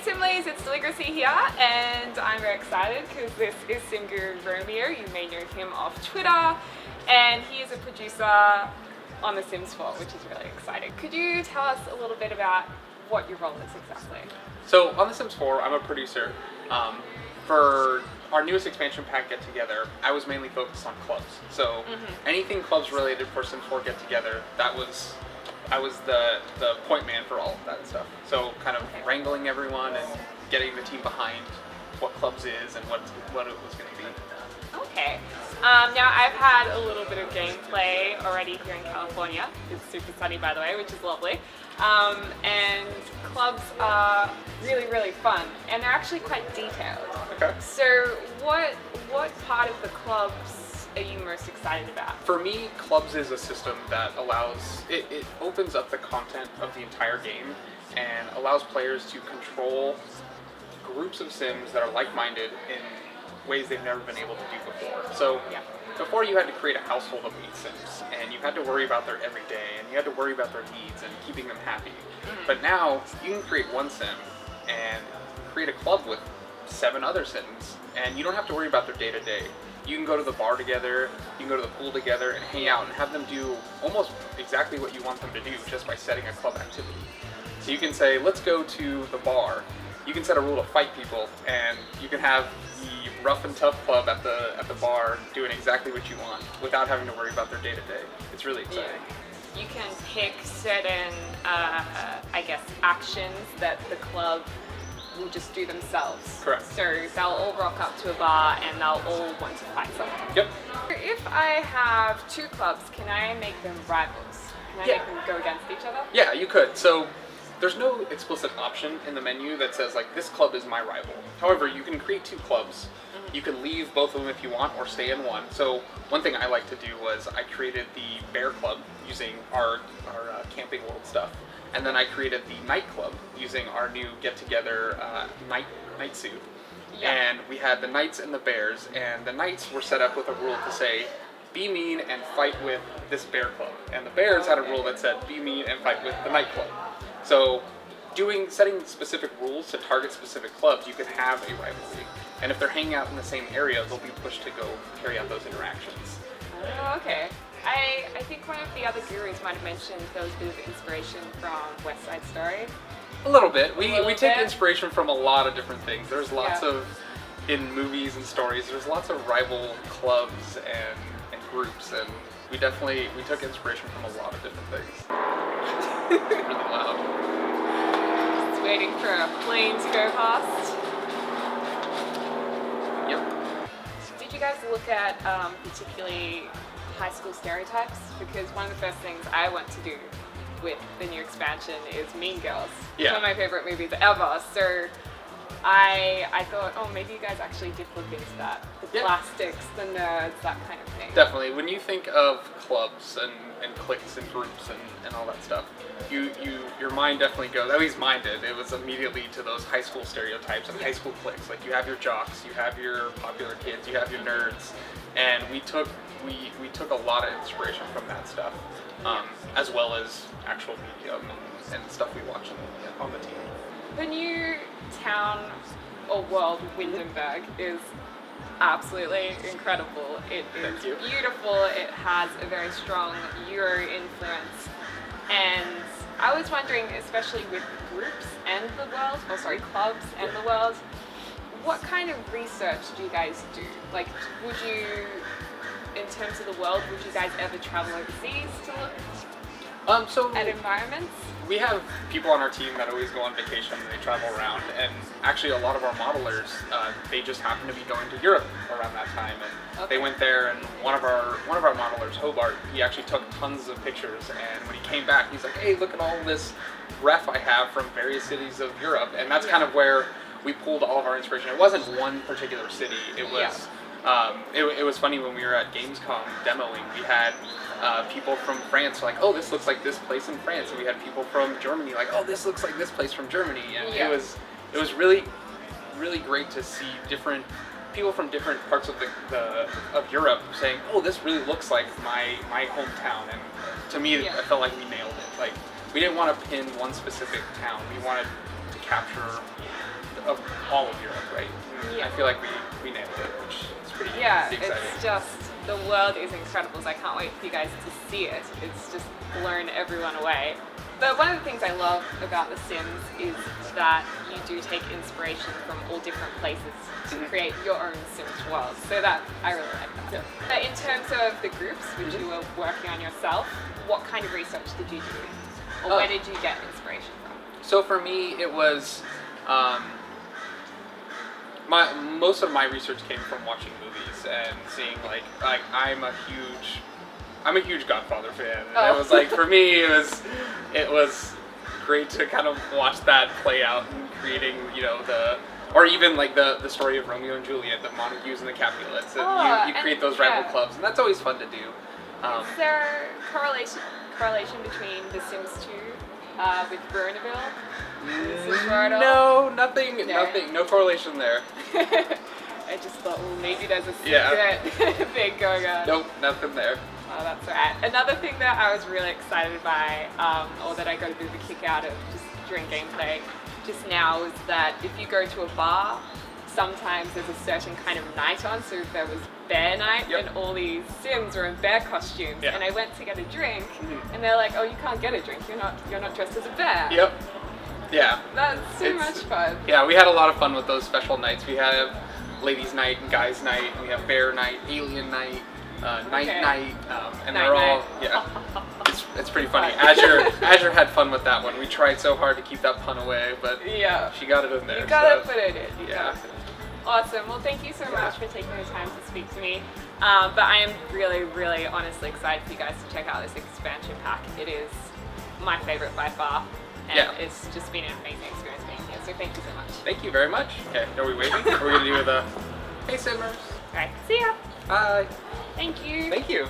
Simlies, it's Deligracy here, and I'm very excited because this is Sim Guru Romeo. You may know him off Twitter, and he is a producer on The Sims 4, which is really exciting. Could you tell us a little bit about what your role is exactly? So on The Sims 4, I'm a producer. For our newest expansion pack Get Together, I was mainly focused on clubs. So anything clubs related for Sims 4 Get Together, I was the point man for all of that stuff. So kind of wrangling everyone and getting the team behind what clubs is and what it was going to be. Okay. Now I've had a little bit of gameplay already here in California. It's super sunny, by the way, which is lovely. And clubs are really, really fun, and they're actually quite detailed. Okay. So what part of the clubs are you most excited about? For me, clubs is a system that allows, it opens up the content of the entire game and allows players to control groups of Sims that are like-minded in ways they've never been able to do before. So before you had to create a household of 8 Sims, and you had to worry about their everyday, and you had to worry about their needs and keeping them happy. But now you can create one Sim and create a club with 7 other Sims, and you don't have to worry about their day-to-day. You can go to the bar together, you can go to the pool together and hang out and have them do almost exactly what you want them to do just by setting a club activity. So you can say, let's go to the bar. You can set a rule to fight people, and you can have the rough and tough club at the bar doing exactly what you want without having to worry about their day-to-day. It's really exciting. Yeah. You can pick certain, I guess, actions that the club will just do themselves. Correct. So they'll all rock up to a bar and they'll all want to fight someone. Yep. If I have 2 clubs, can I make them rivals? Can I make them go against each other? Yeah, you could. So there's no explicit option in the menu that says, like, this club is my rival. However, you can create 2 clubs. You can leave both of them if you want or stay in one. So one thing I like to do was I created the bear club using our camping world stuff. And then I created the night club using our new get-together night suit. Yeah. And we had the knights and the bears, and the knights were set up with a rule to say, be mean and fight with this bear club. And the bears had a rule that said, be mean and fight with the night club. So setting specific rules to target specific clubs, you can have a rivalry. And if they're hanging out in the same area, they'll be pushed to go carry out those interactions. Oh, okay. I think one of the other gurus might have mentioned there was a bit of inspiration from West Side Story. A little bit. We take inspiration from a lot of different things. There's lots of, in movies and stories, there's lots of rival clubs and groups, and we took inspiration from a lot of different things. It's really loud. Just waiting for a plane to go past. Yep. Did you guys look at particularly high school stereotypes? Because one of the first things I want to do with the new expansion is Mean Girls. Yeah. It's one of my favorite movies ever. So I thought, oh, maybe you guys actually did look into that. The plastics, the nerds, that kind of thing. Definitely. When you think of clubs and cliques and groups and all that stuff, your mind definitely goes, at least mine did, it was immediately to those high school stereotypes and high school cliques. Like, you have your jocks, you have your popular kids, you have your nerds, and we took a lot of inspiration from that stuff, as well as actual medium and stuff we watch on the team. The new town or world Windenburg is absolutely incredible. It is beautiful. It has a very strong Euro influence. And I was wondering, especially with groups and the world, clubs and the world, what kind of research do you guys do? Like, would you, in terms of the world, would you guys ever travel overseas to look at environments? We have people on our team that always go on vacation and they travel around, and actually a lot of our modelers, they just happen to be going to Europe around that time, and they went there, and one of our modelers, Hobart, he actually took tons of pictures, and when he came back, he's like, hey, look at all this ref I have from various cities of Europe, and that's kind of where we pulled all of our inspiration. It wasn't one particular city, it was it was funny when we were at Gamescom demoing, we had people from France like, oh, this looks like this place in France, and we had people from Germany like, oh, this looks like this place from Germany, and it was really, really great to see different people from different parts of of Europe saying, oh, this really looks like my hometown, and to me, I felt like we nailed it. Like, we didn't want to pin one specific town, we wanted to capture of all of Europe, right? Yeah. I feel like we nailed it, which is pretty Yeah, exciting. it's just, the world is incredible, so I can't wait for you guys to see it. It's just blown everyone away. But one of the things I love about The Sims is that you do take inspiration from all different places to create your own Sims world. So that, I really like that. Yeah. But in terms of the groups, which you were working on yourself, what kind of research did you do? Or where did you get inspiration from? So for me, it was most of my research came from watching movies and seeing like I'm a huge Godfather fan, and it was like for me it was great to kind of watch that play out and creating or even like the story of Romeo and Juliet, the Montagues and the Capulets, and you create those rival clubs, and that's always fun to do. Is there correlation between The Sims 2 with Bernaville? No, nothing, no correlation there. I just thought, well, maybe there's a secret thing going on. Nope, nothing there. Oh, that's alright. Another thing that I was really excited by, or that I got a bit of a kick out of just during gameplay just now, was that if you go to a bar, sometimes there's a certain kind of night on. So if there was bear night, and all these Sims were in bear costumes, and I went to get a drink, and they're like, "Oh, you can't get a drink. You're not dressed as a bear." Yep. Yeah. That's so much fun. Yeah, we had a lot of fun with those special nights. We have ladies' night and guys' night. And we have bear night, alien night, night, and they're all It's pretty funny. Azure had fun with that one. We tried so hard to keep that pun away, but she got it in there. You gotta put it in. You gotta put it in. Awesome. Well, thank you so much for taking the time to speak to me. But I am really, really honestly excited for you guys to check out this expansion pack. It is my favorite by far. And it's just been an amazing experience being here. So thank you so much. Thank you very much. Okay, are we waiting? Are we going to do the hey Simmers? Alright, see ya. Bye. Thank you. Thank you.